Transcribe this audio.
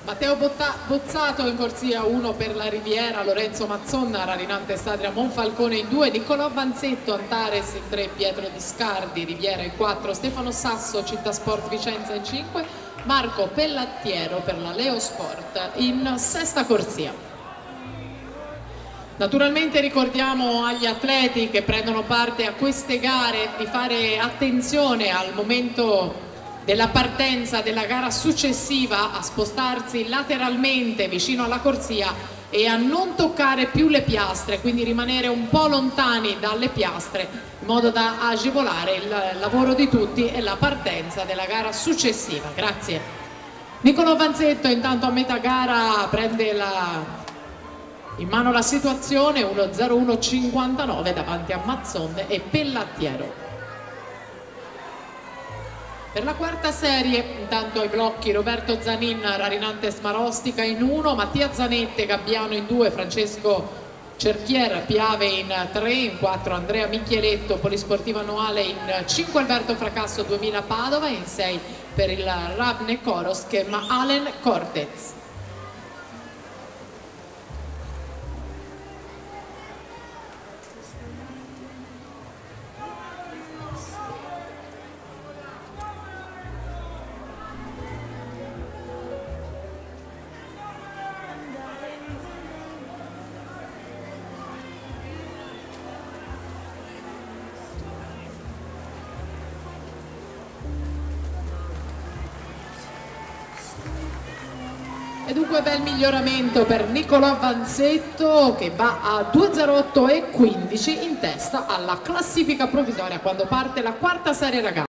Matteo Bozzato in corsia 1 per la Riviera, Lorenzo Mazzonna, Rarinante Stadria Monfalcone in 2, Niccolò Vanzetto, Antares in 3, Pietro Discardi, Riviera in 4, Stefano Sasso, Città Sport Vicenza in 5, Marco Pellattiero per la Leo Sport in sesta corsia. Naturalmente ricordiamo agli atleti che prendono parte a queste gare di fare attenzione al momento della partenza della gara successiva a spostarsi lateralmente vicino alla corsia e a non toccare più le piastre, quindi rimanere un po' lontani dalle piastre in modo da agevolare il lavoro di tutti e la partenza della gara successiva. Grazie. Niccolò Vanzetto intanto a metà gara prende in mano la situazione, 1:01:59 davanti a Mazzonne e Pellattiero. Per la quarta serie, intanto ai blocchi Roberto Zanin, Rarinante Smarostica in 1, Mattia Zanette, Gabbiano in 2, Francesco Cerchier, Piave in 3, in 4 Andrea Michieletto, Polisportiva Annuale in 5 Alberto Fracasso 2000 Padova, in 6 per il Ravne Korosk, ma Alen Cortez. E dunque bel miglioramento per Niccolò Vanzetto che va a 2:08:15 in testa alla classifica provvisoria quando parte la quarta serie ragazzi.